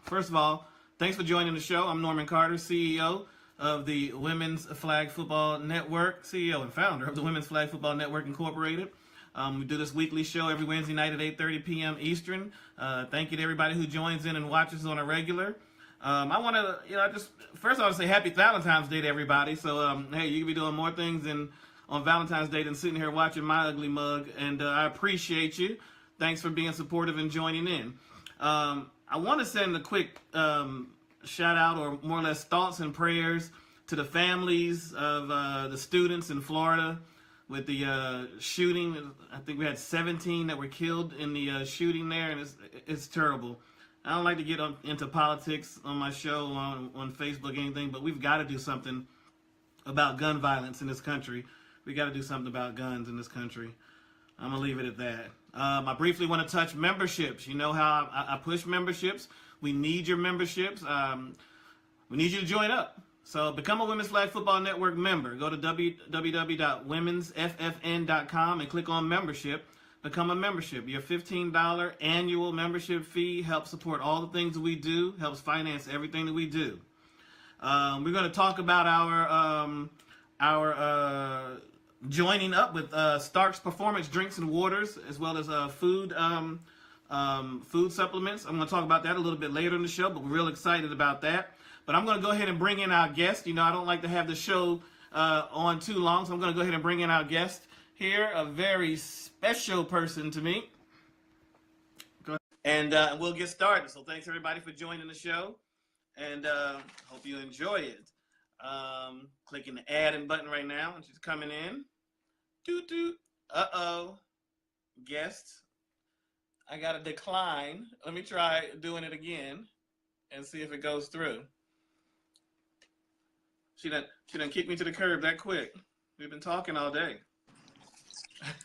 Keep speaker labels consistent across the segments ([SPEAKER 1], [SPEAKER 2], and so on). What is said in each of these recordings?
[SPEAKER 1] First of all, thanks for joining the show. I'm Norman Carter, CEO of the Women's Flag Football Network, CEO and founder of the Women's Flag Football Network Incorporated. We do this weekly show every Wednesday night at 8:30 p.m. Eastern. Thank you to everybody who joins in and watches on a regular. I want to, just first I want to say Happy Valentine's Day to everybody. So, hey, you can be doing more things on Valentine's Day than sitting here watching my ugly mug, and I appreciate you. Thanks for being supportive and joining in. I want to send a quick shout out, or more or less thoughts and prayers, to the families of the students in Florida with the shooting. I think we had 17 that were killed in the shooting there, and it's terrible. I don't like to get into politics on my show, on Facebook, anything, but we've got to do something about gun violence in this country. We got to do something about guns in this country. I'm going to leave it at that. I briefly want to touch memberships. You know how I push memberships. We need your memberships. We need you to join up. So become a Women's Flag Football Network member. Go to www.womensffn.com and click on membership. Become a membership. Your $15 annual membership fee helps support all the things that we do, helps finance everything that we do. We're going to talk about our joining up with Stark's Performance Drinks and Waters, as well as food supplements. I'm going to talk about that a little bit later in the show, but we're real excited about that. But I'm going to go ahead and bring in our guest. You know, I don't like to have the show on too long, so I'm going to go ahead and bring in our guest here, a very special person to me. And we'll get started. So thanks, everybody, for joining the show, and hope you enjoy it. Clicking the add-in button right now, and she's coming in. Toot toot. Uh-oh. Guest. I got to decline. Let me try doing it again and see if it goes through. She done kick me to the curb that quick. We've been talking all day.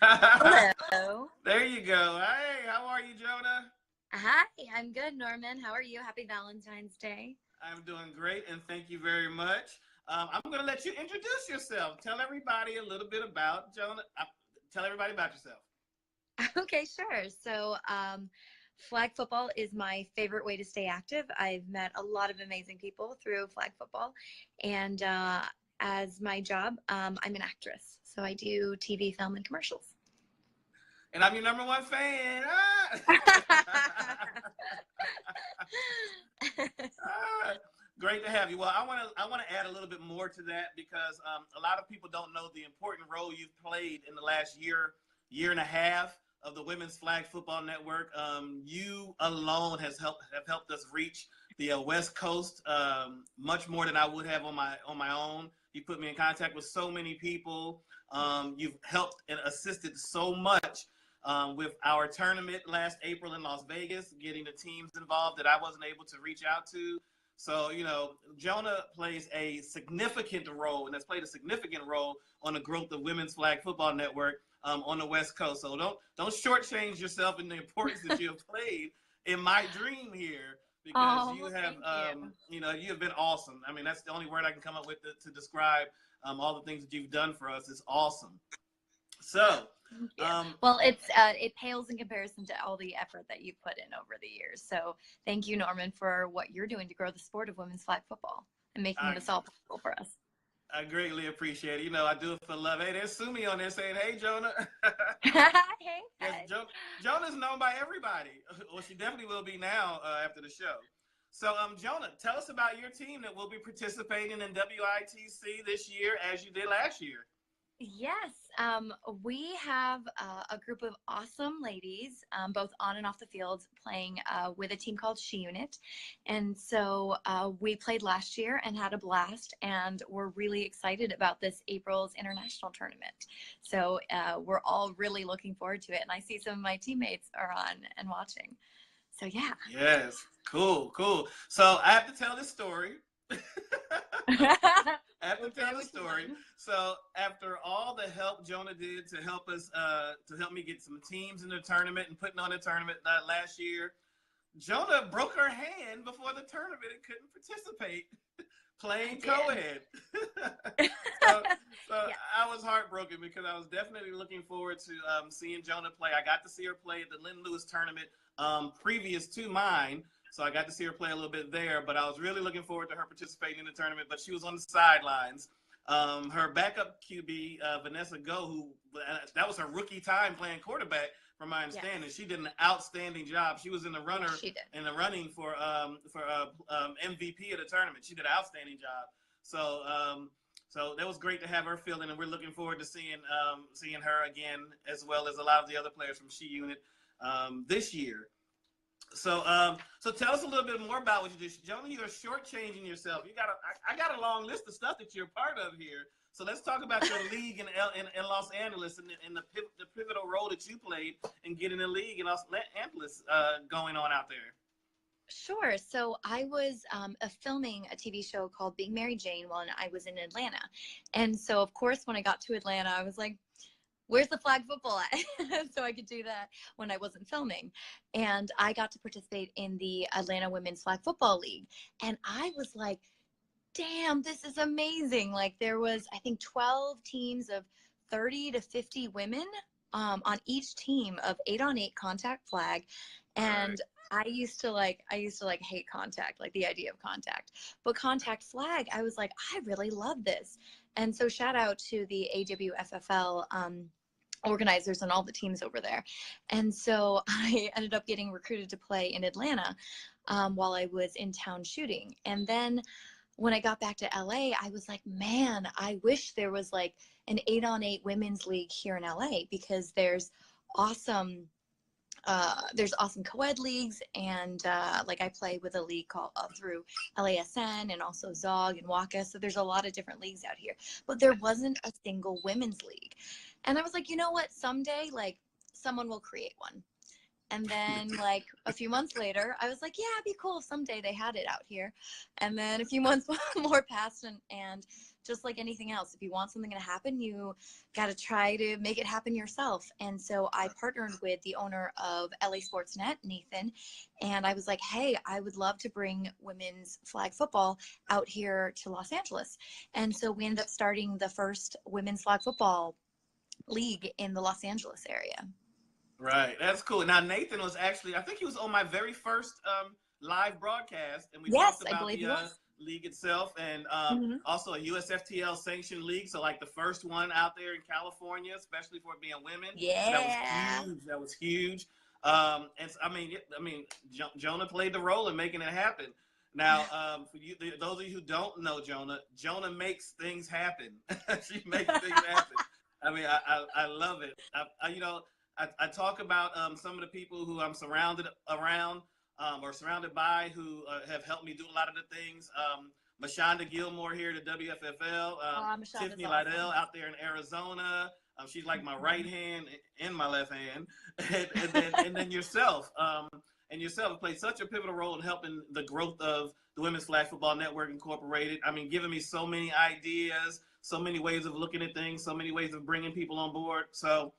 [SPEAKER 2] Hello.
[SPEAKER 1] There you go. Hey, how are you, Jona?
[SPEAKER 2] Hi, I'm good, Norman. How are you? Happy Valentine's Day.
[SPEAKER 1] I'm doing great, and thank you very much. I'm going to let you introduce yourself. Tell everybody a little bit about Jona. Tell everybody about yourself.
[SPEAKER 2] Okay, sure. So flag football is my favorite way to stay active. I've met a lot of amazing people through flag football. And as my job, I'm an actress. So I do TV, film, and commercials.
[SPEAKER 1] And I'm your number one fan. Great to have you. Well, I want to add a little bit more to that, because a lot of people don't know the important role you've played in the last year and a half of the Women's Flag Football Network. You alone have helped us reach the West Coast much more than I would have on my own. You put me in contact with so many people. You've helped and assisted so much with our tournament last April in Las Vegas, getting the teams involved that I wasn't able to reach out to. So, Jona plays a significant role, and has played a significant role on the growth of Women's Flag Football Network on the West Coast. So don't shortchange yourself in the importance that you have played in my dream here, because you have you have been awesome. I mean, that's the only word I can come up with to describe all the things that you've done for us. Is awesome. So.
[SPEAKER 2] Well, it pales in comparison to all the effort that you've put in over the years. So thank you, Norman, for what you're doing to grow the sport of women's flag football and making this all possible for us.
[SPEAKER 1] I greatly appreciate it. I do it for love. Hey, there's Sumi on there saying, "Hey, Jona."
[SPEAKER 2] Hey.
[SPEAKER 1] Yes, Jona's known by everybody. Well, she definitely will be now after the show. So, Jona, tell us about your team that will be participating in WITC this year, as you did last year.
[SPEAKER 2] Yes, we have a group of awesome ladies, both on and off the field, playing with a team called She Unit. And so we played last year and had a blast, and we're really excited about this April's international tournament. So we're all really looking forward to it. And I see some of my teammates are on and watching. So yeah.
[SPEAKER 1] Yes, cool. So I have to tell this story. I have to tell the story. So after all the help Jona did to help us, to help me get some teams in the tournament and putting on the tournament last year, Jona broke her hand before the tournament and couldn't participate, playing co-ed. so yeah. I was heartbroken, because I was definitely looking forward to seeing Jona play. I got to see her play at the Lynn Lewis tournament previous to mine. So I got to see her play a little bit there, but I was really looking forward to her participating in the tournament, but she was on the sidelines. Her backup QB, Vanessa Go, who that was her rookie time playing quarterback, from my understanding.
[SPEAKER 2] Yes.
[SPEAKER 1] She did an outstanding job. She was in the running for MVP of the tournament. She did an outstanding job. So so that was great to have her fill in, and we're looking forward to seeing her again, as well as a lot of the other players from She Unit this year. So, so tell us a little bit more about what you do, Jona. You're shortchanging yourself. I got a long list of stuff that you're part of here. So let's talk about your league in Los Angeles and the pivotal role that you played in getting the league in Los Angeles going on out there.
[SPEAKER 2] Sure. So I was filming a TV show called Being Mary Jane when I was in Atlanta. And so, of course, when I got to Atlanta, I was like, where's the flag football at? So I could do that when I wasn't filming. And I got to participate in the Atlanta Women's Flag Football League. And I was like, damn, this is amazing. Like there was, I think, 12 teams of 30 to 50 women on each team of 8-on-8 contact flag. And I used to hate contact, like the idea of contact. But contact flag, I was like, I really love this. And so shout out to the AWFFL organizers and all the teams over there. And so I ended up getting recruited to play in Atlanta while I was in town shooting. And then when I got back to LA, I was like, man, I wish there was like an 8-on-8 women's league here in LA, because there's awesome co-ed leagues, and like I play with a league called through LASN and also ZOG and WACA. So there's a lot of different leagues out here, but there wasn't a single women's league. And I was like, you know what? Someday, like, someone will create one. And then, like, a few months later, I was like, yeah, it'd be cool if someday they had it out here. And then a few months more passed, and just like anything else, if you want something to happen, you got to try to make it happen yourself. And so I partnered with the owner of LA Sportsnet, Nathan, and I was like, hey, I would love to bring women's flag football out here to Los Angeles. And so we ended up starting the first women's flag football league in the Los Angeles area.
[SPEAKER 1] Right, that's cool. Now Nathan was actually, I think he was on my very first live broadcast, and we
[SPEAKER 2] Yes,
[SPEAKER 1] talked about the league itself, and also a USFTL sanctioned league. So like the first one out there in California, especially for it being women.
[SPEAKER 2] Yeah,
[SPEAKER 1] so that was huge. And I mean, Jona played the role in making it happen. Now, for you, those of you who don't know Jona makes things happen. She makes things happen. I mean, I love it. I talk about some of the people who I'm surrounded around or surrounded by who have helped me do a lot of the things. Mashonda Gilmore here at WFFL. Tiffany Liddell out there in Arizona. She's like my right hand and my left hand. and then yourself. And yourself have played such a pivotal role in helping the growth of the Women's Flag Football Network Incorporated. I mean, giving me so many ideas, so many ways of looking at things, so many ways of bringing people on board. So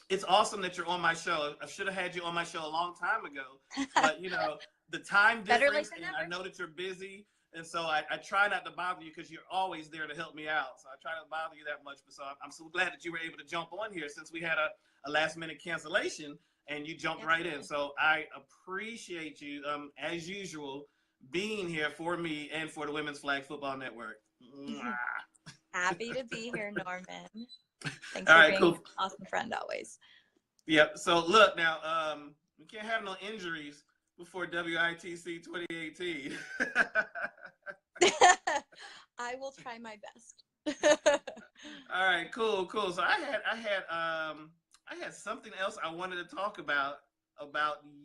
[SPEAKER 1] it's awesome that you're on my show. I should have had you on my show a long time ago, but you know, the time difference, and I know that you're busy, and so I try not to bother you because you're always there to help me out. So I try not to bother you that much, but so I'm so glad that you were able to jump on here since we had a last minute cancellation and you jumped right in. So I appreciate you, as usual, being here for me and for the Women's Flag Football Network.
[SPEAKER 2] Happy to be here, Norman. Thanks for being an awesome friend always.
[SPEAKER 1] Yep. So look now, we can't have no injuries before WITC 2018.
[SPEAKER 2] I will try my best.
[SPEAKER 1] All right, cool. So I had something else I wanted to talk about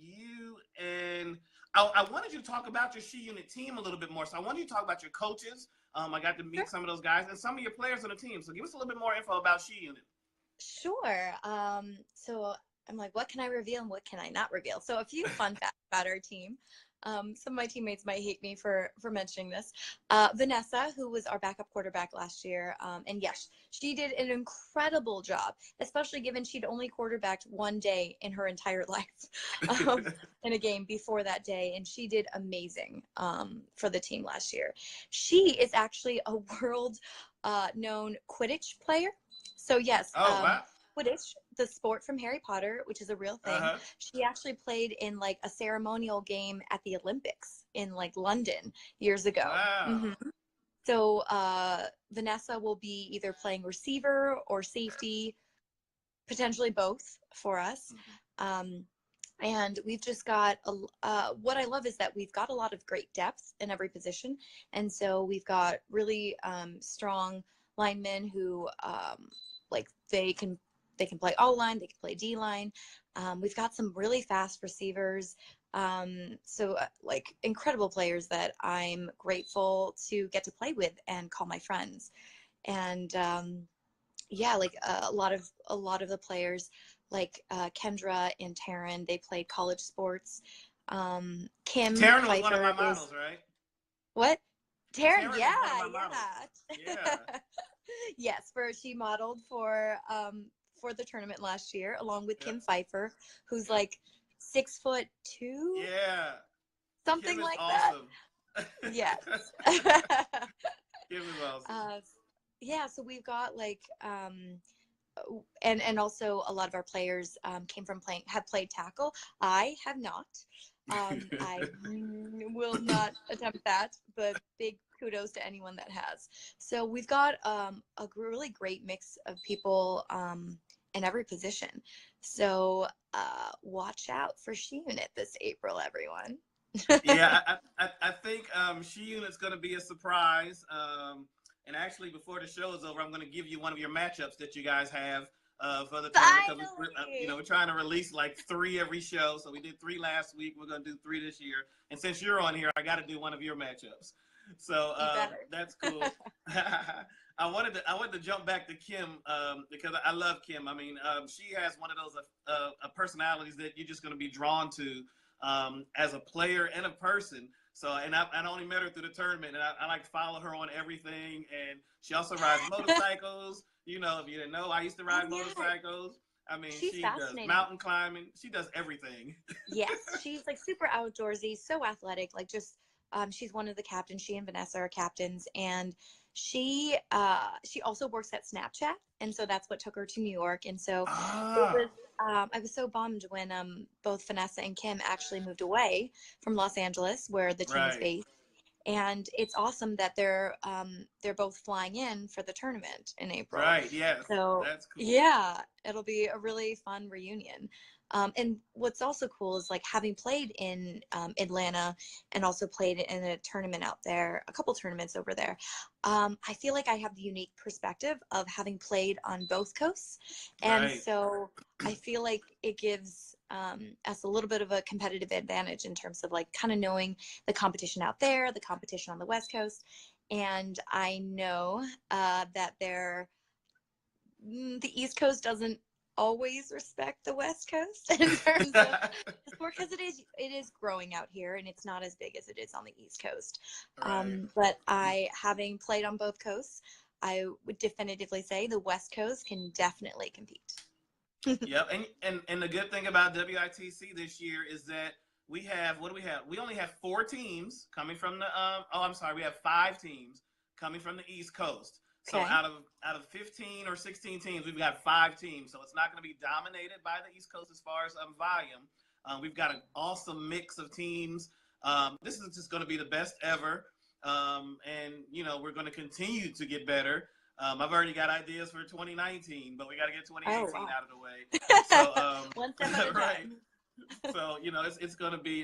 [SPEAKER 1] you, and I wanted you to talk about your She Unit team a little bit more. So I wanted you to talk about your coaches. I got to meet some of those guys and some of your players on the team. So give us a little bit more info about She Unit.
[SPEAKER 2] Sure. So I'm like, what can I reveal and what can I not reveal? So a few fun facts about our team. Some of my teammates might hate me for mentioning this. Vanessa, who was our backup quarterback last year, and yes, she did an incredible job, especially given she'd only quarterbacked one day in her entire life in a game before that day, and she did amazing for the team last year. She is actually a world known Quidditch player. So yes,
[SPEAKER 1] wow.
[SPEAKER 2] Quidditch the sport from Harry Potter, which is a real thing.
[SPEAKER 1] Uh-huh.
[SPEAKER 2] She actually played in like a ceremonial game at the Olympics in like London years ago.
[SPEAKER 1] Wow.
[SPEAKER 2] So Vanessa will be either playing receiver or safety, potentially both for us. Um, and we've just got what I love is that we've got a lot of great depth in every position, and so we've got really strong linemen who like they can play O line, they can play D line. We've got some really fast receivers, so like incredible players that I'm grateful to get to play with and call my friends. And yeah, like a lot of the players, like Kendra and Taryn, they played college sports. Kim
[SPEAKER 1] Taryn was one of my
[SPEAKER 2] Pfeiffer is
[SPEAKER 1] models, right?
[SPEAKER 2] what? Taryn,
[SPEAKER 1] Taryn
[SPEAKER 2] yeah,
[SPEAKER 1] was one of my models.
[SPEAKER 2] yeah.
[SPEAKER 1] Yeah.
[SPEAKER 2] Yes, she modeled for the tournament last year, along with
[SPEAKER 1] Yep.
[SPEAKER 2] Kim Pfeiffer, who's
[SPEAKER 1] Yep.
[SPEAKER 2] like 6'2",
[SPEAKER 1] Yeah. Kim
[SPEAKER 2] something
[SPEAKER 1] is
[SPEAKER 2] like that.
[SPEAKER 1] awesome.
[SPEAKER 2] Yes.
[SPEAKER 1] Kim is awesome.
[SPEAKER 2] Yeah, so we've got like and also a lot of our players came from have played tackle. I have not. I will not attempt that, but big kudos to anyone that has. So we've got a really great mix of people in every position. So watch out for She Unit this April, everyone.
[SPEAKER 1] Yeah, I think She Unit's going to be a surprise. And actually, before the show is over, I'm going to give you one of your matchups that you guys have for the tournament. Because we're trying to release like 3 every show. So we did 3 last week. We're going to do 3 this year. And since you're on here, I got to do one of your matchups. So that's cool. I wanted to jump back to Kim because I love Kim. I mean, she has one of those personalities that you're just going to be drawn to as a player and a person. So, and I only met her through the tournament, and I like follow her on everything. And she also rides motorcycles. You know, if you didn't know, I used to ride motorcycles. I mean,
[SPEAKER 2] She's
[SPEAKER 1] she does mountain climbing. She does everything.
[SPEAKER 2] Yes, she's like super outdoorsy, so athletic. Like just, she's one of the captains. She and Vanessa are captains, and she also works at Snapchat, and so that's what took her to New York. And so it was. I was so bummed when both Vanessa and Kim actually moved away from Los Angeles, where the team is based. And it's awesome that they're both flying in for the tournament in April.
[SPEAKER 1] Right. Yes.
[SPEAKER 2] So
[SPEAKER 1] that's cool.
[SPEAKER 2] yeah, it'll be a really fun reunion. And what's also cool is like having played in Atlanta and also played in a tournament out there, a couple tournaments over there. I feel like I have the unique perspective of having played on both coasts, and so I feel like it gives us a little bit of a competitive advantage in terms of like kind of knowing the competition out there, the competition on the West Coast, and I know that the East Coast doesn't always respect the West Coast in terms of the sport, because it is growing out here and it's not as big as it is on the East Coast. But having played on both coasts, I would definitively say the West Coast can definitely compete.
[SPEAKER 1] Yep, and the good thing about WITC this year is that we have, what do we have? We only have 4 teams coming from the we have 5 teams coming from the East Coast. So out of 15 or 16 teams, we've got 5 teams. So it's not going to be dominated by the East Coast as far as volume. We've got an awesome mix of teams. This is just going to be the best ever. And, you know, we're going to continue to get better. I've already got ideas for 2019, but we got to get 2018 out of the way. So,
[SPEAKER 2] one step at a time.
[SPEAKER 1] So, you know, it's going to be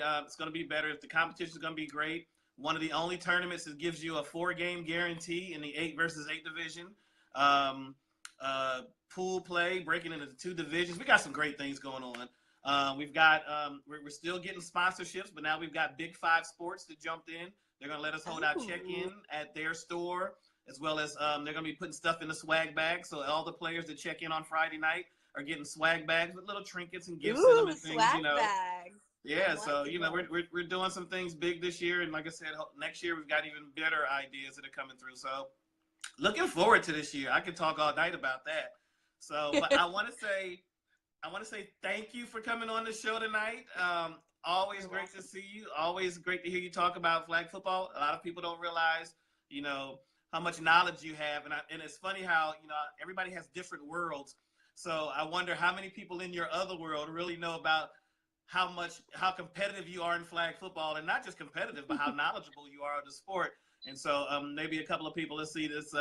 [SPEAKER 1] better. The competition is going to be great. One of the only tournaments that gives you a 4-game guarantee in the 8 versus 8 division. Pool play, breaking into 2 divisions. We got some great things going on. We've got we're still getting sponsorships, but now we've got Big 5 Sports that jumped in. They're going to let us hold out check-in at their store, as well as they're going to be putting stuff in the swag bag. So all the players that check in on Friday night are getting swag bags with little trinkets and gifts in them and things.
[SPEAKER 2] Swag
[SPEAKER 1] you know.
[SPEAKER 2] bags.
[SPEAKER 1] Yeah, so you know we're doing some things big this year, and like I said, next year we've got even better ideas that are coming through. So looking forward to this year. I could talk all night about that. So, but I want to say thank you for coming on the show tonight. Always great to see you. Always great to hear you talk about flag football. A lot of people don't realize, you know, how much knowledge you have, and it's funny how, you know, everybody has different worlds. So I wonder how many people in your other world really know about how competitive you are in flag football, and not just competitive, but how knowledgeable you are of the sport. And so maybe a couple of people will see this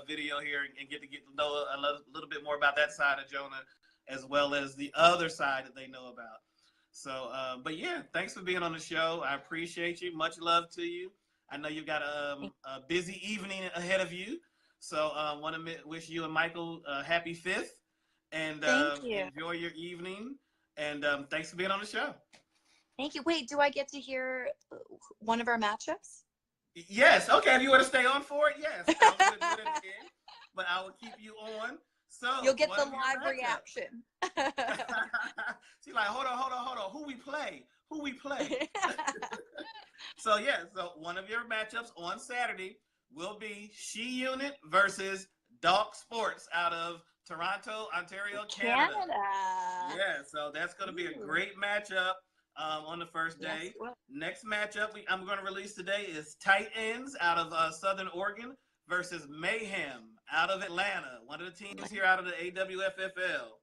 [SPEAKER 1] video here and get to know a little bit more about that side of Jona, as well as the other side that they know about. So, but yeah, thanks for being on the show. I appreciate you. Much love to you. I know you've got a busy evening ahead of you. So want to wish you and Michael happy 5th, and
[SPEAKER 2] Thank you.
[SPEAKER 1] enjoy your evening. And thanks for being on the show.
[SPEAKER 2] Thank you. Wait, do I get to hear one of our matchups?
[SPEAKER 1] Yes. Okay. If you want to stay on for it, yes. I was going to do it again, but I will keep you on. So
[SPEAKER 2] you'll get the live reaction.
[SPEAKER 1] She's like, hold on. Who we play? So yeah. So one of your matchups on Saturday will be She Unit versus Doc Sports out of Toronto, Ontario, Canada. Yeah. So that's going to be a great matchup. On the first day. Yes. Next matchup I'm going to release today is Tight Ends out of Southern Oregon versus Mayhem out of Atlanta, one of the teams here out of the AWFFL.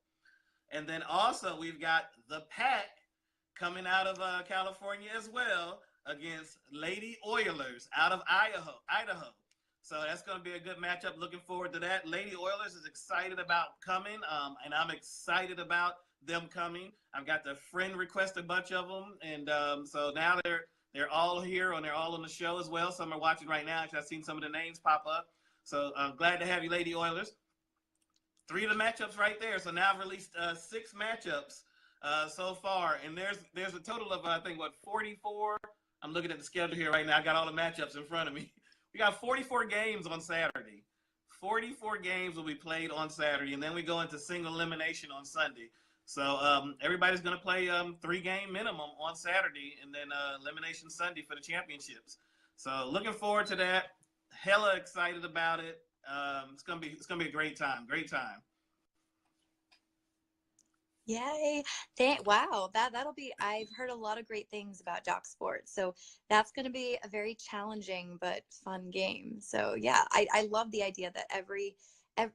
[SPEAKER 1] And then also we've got the Pack coming out of California as well against Lady Oilers out of Idaho. So that's going to be a good matchup. Looking forward to that. Lady Oilers is excited about coming, and I'm excited about them coming. I've got the friend request a bunch of them, and so now they're all here and they're all on the show as well. Some are watching right now. Actually, I've seen some of the names pop up. So I'm glad to have you, Lady Oilers. 3 of the matchups right there. So now I've released 6 matchups so far, and there's a total of I think 44. I'm looking at the schedule here right now. I got all the matchups in front of me. We got 44 games on Saturday. 44 games will be played on Saturday, and then we go into single elimination on Sunday. So everybody's going to play 3-game minimum on Saturday, and then elimination Sunday for the championships. So looking forward to that. Hella excited about it. It's gonna be a great time. Great time.
[SPEAKER 2] Yay! Wow, that'll be. I've heard a lot of great things about Doc Sports, so that's going to be a very challenging but fun game. So yeah, I love the idea that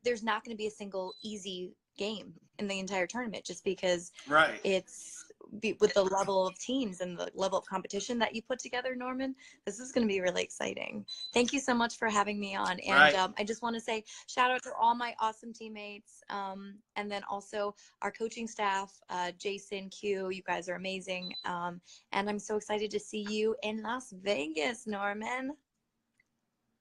[SPEAKER 2] there's not going to be a single easy game in the entire tournament, just because it's with the level of teams and the level of competition that you put together, Norman. This is going to be really exciting. Thank you so much for having me on. And I just want to say shout out to all my awesome teammates, and then also our coaching staff, Jason, Q, you guys are amazing. And I'm so excited to see you in Las Vegas, Norman.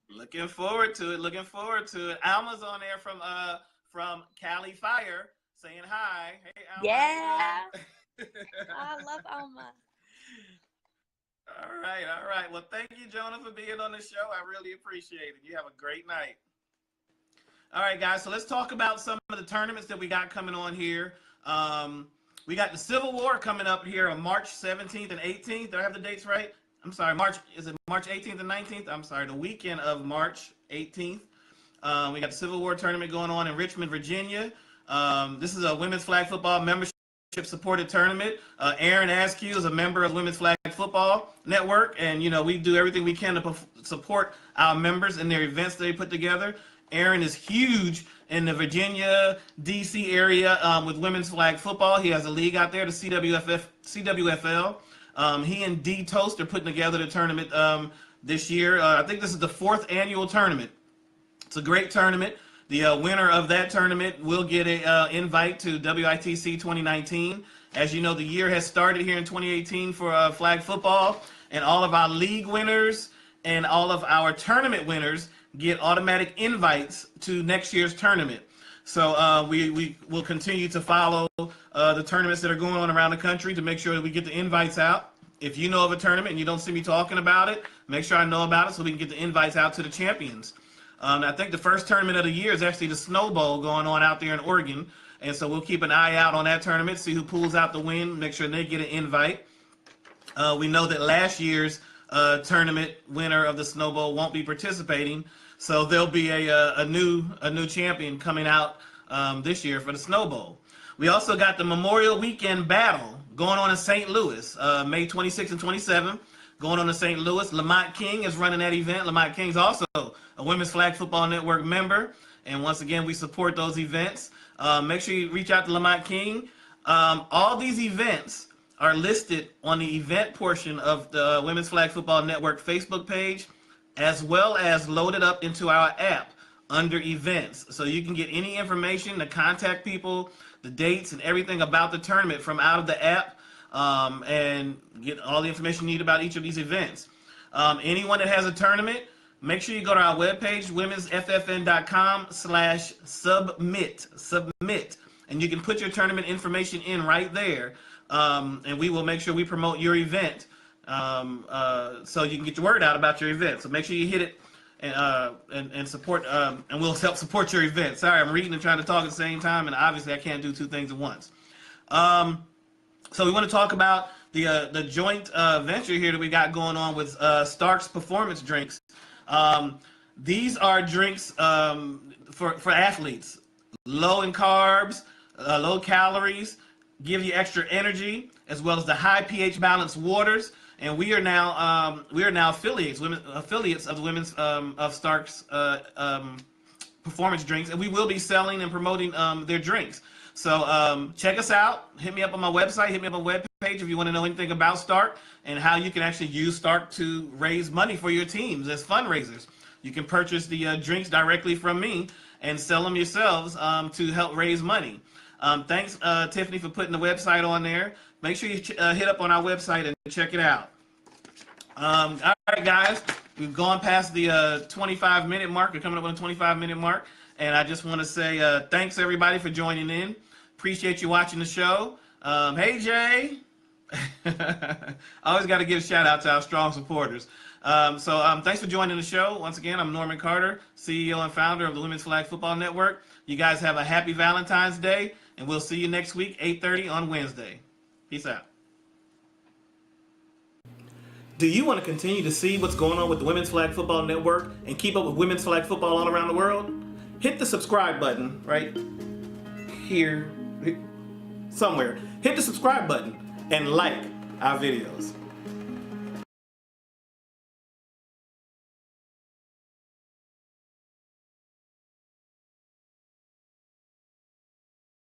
[SPEAKER 1] Looking forward to it. Alma's on there from Cali Fire saying hi. Hey, Alma.
[SPEAKER 2] Yeah. I love Alma.
[SPEAKER 1] All right. Well, thank you, Jona, for being on the show. I really appreciate it. You have a great night. All right, guys. So let's talk about some of the tournaments that we got coming on here. We got the Civil War coming up here on March 17th and 18th. Do I have the dates right? I'm sorry. Is it March 18th and 19th? I'm sorry. The weekend of March 18th. We got the Civil War tournament going on in Richmond, Virginia. This is a women's flag football membership supported tournament. Aaron Askew is a member of Women's Flag Football Network, and we do everything we can to support our members in their events they put together. Aaron is huge in the Virginia, DC area with women's flag football. He has a league out there, the CWFL. He and D Toast are putting together the tournament this year. I think this is the 4th annual tournament. It's a great tournament. The winner of that tournament will get an invite to WITC 2019. As you know, the year has started here in 2018 for flag football, and all of our league winners and all of our tournament winners get automatic invites to next year's tournament. So we will continue to follow the tournaments that are going on around the country to make sure that we get the invites out. If you know of a tournament and you don't see me talking about it, make sure I know about it so we can get the invites out to the champions. I think the first tournament of the year is actually the Snow Bowl going on out there in Oregon. And so we'll keep an eye out on that tournament, see who pulls out the win, make sure they get an invite. We know that last year's tournament winner of the Snow Bowl won't be participating. So there'll be a new champion coming out this year for the Snow Bowl. We also got the Memorial Weekend Battle going on in St. Louis, May 26th and 27th. Going on in St. Louis. Lamont King is running that event. Lamont King's also a Women's Flag Football Network member. And once again, we support those events. Make sure you reach out to Lamont King. All these events are listed on the event portion of the Women's Flag Football Network Facebook page, as well as loaded up into our app under events. So you can get any information to contact people, the dates and everything about the tournament from out of the app, and get all the information you need about each of these events. Anyone that has a tournament, make sure you go to our webpage, womensffn.com/submit, and you can put your tournament information in right there, and we will make sure we promote your event, so you can get your word out about your event. So make sure you hit it and support, and we'll help support your event. Sorry, I'm reading and trying to talk at the same time, and obviously I can't do two things at once. So we want to talk about the joint venture here that we got going on with Stark's Performance Drinks. These are drinks for athletes, low in carbs, low calories, give you extra energy, as well as the high pH balanced waters. And we are now affiliates of the women's of Stark's Performance Drinks, and we will be selling and promoting their drinks. So check us out. Hit me up on my website. Hit me up on my webpage if you want to know anything about Stark and how you can actually use Stark to raise money for your teams as fundraisers. You can purchase the drinks directly from me and sell them yourselves to help raise money. Thanks, Tiffany, for putting the website on there. Make sure you hit up on our website and check it out. All right, guys, we've gone past the 25-minute mark. We're coming up on the 25-minute mark. And I just want to say thanks, everybody, for joining in. Appreciate you watching the show. Hey, Jay. I always got to give a shout out to our strong supporters. Thanks for joining the show. Once again, I'm Norman Carter, CEO and founder of the Women's Flag Football Network. You guys have a happy Valentine's Day, and we'll see you next week, 8:30 on Wednesday. Peace out. Do you want to continue to see what's going on with the Women's Flag Football Network and keep up with women's flag football all around the world? Hit the subscribe button right here, somewhere. Hit the subscribe button and like our videos.